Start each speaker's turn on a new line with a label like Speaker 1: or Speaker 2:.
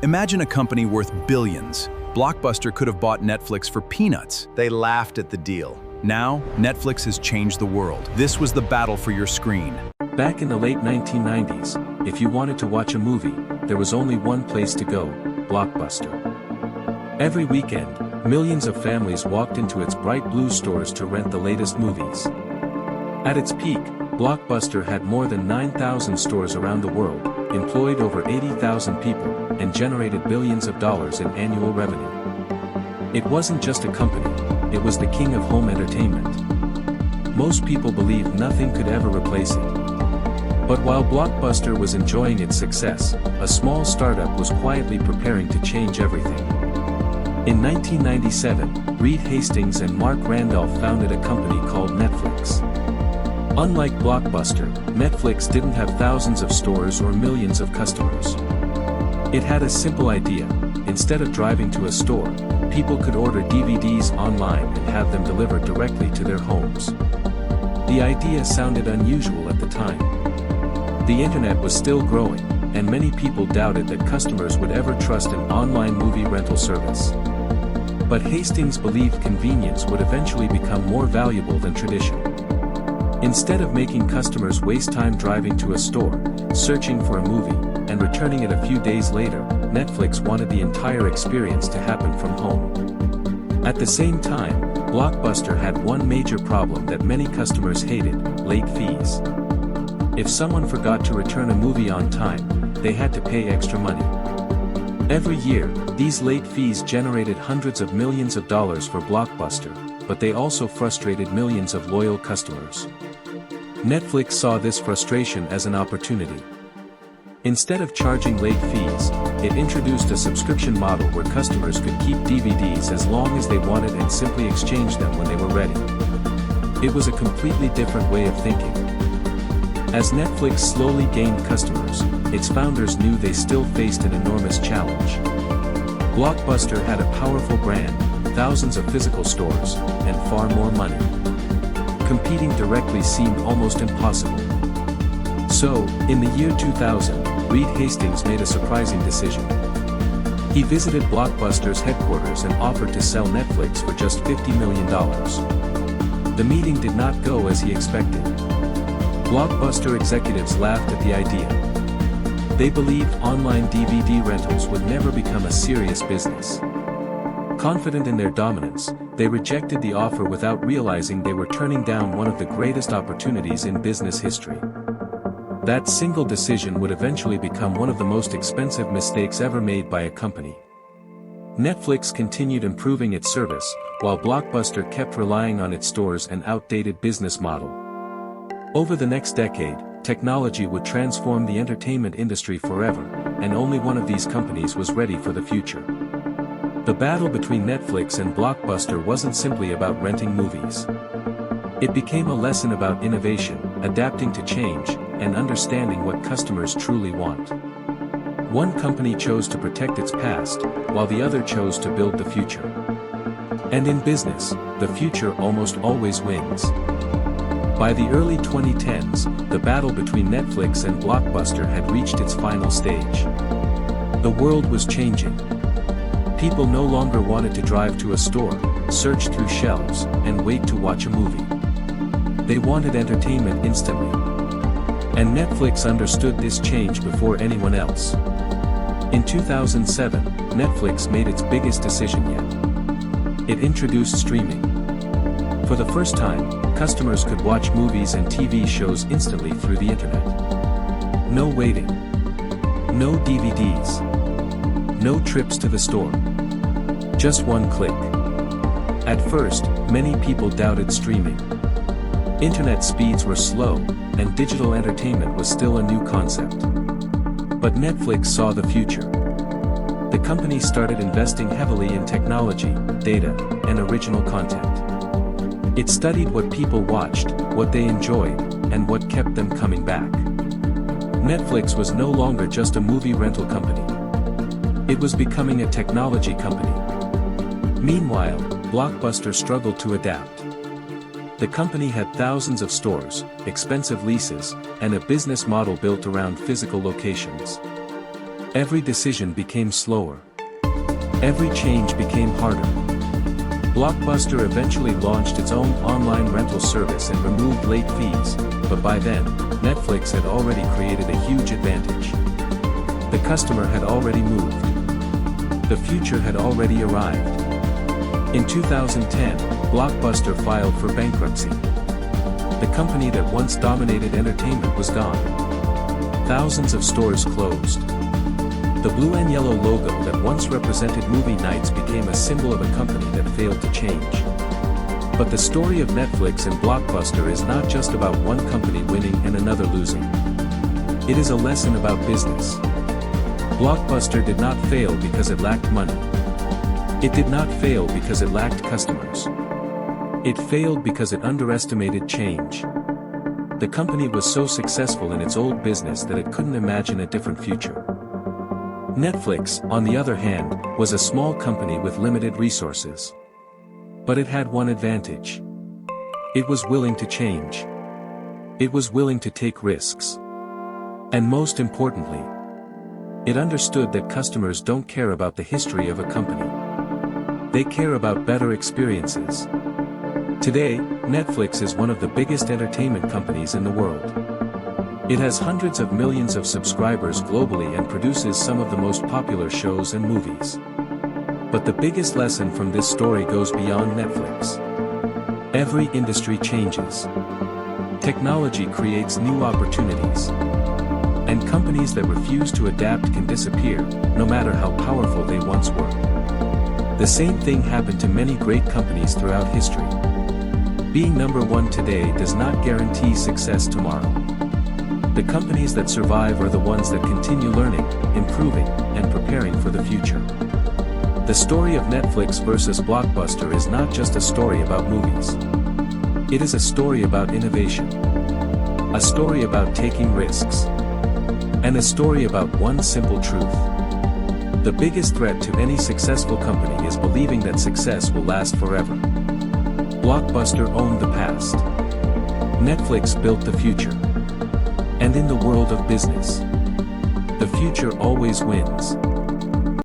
Speaker 1: Imagine a company worth billions. Blockbuster could have bought Netflix for peanuts.
Speaker 2: They laughed at the deal.
Speaker 1: Now, Netflix has changed the world. This was the battle for your screen.
Speaker 3: Back in the late 1990s, if you wanted to watch a movie, there was only one place to go: Blockbuster. Every weekend, millions of families walked into its bright blue stores to rent the latest movies. At its peak, Blockbuster had more than 9,000 stores around the world, employed over 80,000 people, and generated billions of dollars in annual revenue. It wasn't just a company, it was the king of home entertainment. Most people believed nothing could ever replace it. But while Blockbuster was enjoying its success, a small startup was quietly preparing to change everything. In 1997, Reed Hastings and Mark Randolph founded a company called Netflix. Unlike Blockbuster, Netflix didn't have thousands of stores or millions of customers. It had a simple idea: instead of driving to a store, people could order DVDs online and have them delivered directly to their homes. The idea sounded unusual at the time. The internet was still growing, and many people doubted that customers would ever trust an online movie rental service. But Hastings believed convenience would eventually become more valuable than tradition. Instead of making customers waste time driving to a store, searching for a movie, and returning it a few days later, Netflix wanted the entire experience to happen from home. At the same time, Blockbuster had one major problem that many customers hated: late fees. If someone forgot to return a movie on time, they had to pay extra money. Every year, these late fees generated hundreds of millions of dollars for Blockbuster, but they also frustrated millions of loyal customers. Netflix saw this frustration as an opportunity. Instead of charging late fees, it introduced a subscription model where customers could keep DVDs as long as they wanted and simply exchange them when they were ready. It was a completely different way of thinking. As Netflix slowly gained customers, its founders knew they still faced an enormous challenge. Blockbuster had a powerful brand, thousands of physical stores, and far more money. Competing directly seemed almost impossible. So, in the year 2000, Reed Hastings made a surprising decision. He visited Blockbuster's headquarters and offered to sell Netflix for just $50 million. The meeting did not go as he expected. Blockbuster executives laughed at the idea. They believed online DVD rentals would never become a serious business. Confident in their dominance, they rejected the offer without realizing they were turning down one of the greatest opportunities in business history. That single decision would eventually become one of the most expensive mistakes ever made by a company. Netflix continued improving its service, while Blockbuster kept relying on its stores and outdated business model. Over the next decade, technology would transform the entertainment industry forever, and only one of these companies was ready for the future. The battle between Netflix and Blockbuster wasn't simply about renting movies. It became a lesson about innovation, adapting to change, and understanding what customers truly want. One company chose to protect its past, while the other chose to build the future. And in business, the future almost always wins. By the early 2010s, the battle between Netflix and Blockbuster had reached its final stage. The world was changing. People no longer wanted to drive to a store, search through shelves, and wait to watch a movie. They wanted entertainment instantly. And Netflix understood this change before anyone else. In 2007, Netflix made its biggest decision yet. It introduced streaming. For the first time, customers could watch movies and TV shows instantly through the internet. No waiting. No DVDs. No trips to the store. Just one click. At first, many people doubted streaming. Internet speeds were slow, and digital entertainment was still a new concept. But Netflix saw the future. The company started investing heavily in technology, data, and original content. It studied what people watched, what they enjoyed, and what kept them coming back. Netflix was no longer just a movie rental company. It was becoming a technology company. Meanwhile, Blockbuster struggled to adapt. The company had thousands of stores, expensive leases, and a business model built around physical locations. Every decision became slower. Every change became harder. Blockbuster eventually launched its own online rental service and removed late fees, but by then, Netflix had already created a huge advantage. The customer had already moved. The future had already arrived. In 2010, Blockbuster filed for bankruptcy. The company that once dominated entertainment was gone. Thousands of stores closed. The blue and yellow logo that once represented movie nights became a symbol of a company that failed to change. But the story of Netflix and Blockbuster is not just about one company winning and another losing. It is a lesson about business. Blockbuster did not fail because it lacked money. It did not fail because it lacked customers. It failed because it underestimated change. The company was so successful in its old business that it couldn't imagine a different future. Netflix, on the other hand, was a small company with limited resources. But it had one advantage. It was willing to change. It was willing to take risks. And most importantly, it understood that customers don't care about the history of a company. They care about better experiences. Today, Netflix is one of the biggest entertainment companies in the world. It has hundreds of millions of subscribers globally and produces some of the most popular shows and movies. But the biggest lesson from this story goes beyond Netflix. Every industry changes. Technology creates new opportunities. And companies that refuse to adapt can disappear, no matter how powerful they once were. The same thing happened to many great companies throughout history. Being number one today does not guarantee success tomorrow. The companies that survive are the ones that continue learning, improving, and preparing for the future. The story of Netflix versus Blockbuster is not just a story about movies. It is a story about innovation. A story about taking risks. And a story about one simple truth. The biggest threat to any successful company is believing that success will last forever. Blockbuster owned the past. Netflix built the future. And in the world of business, the future always wins.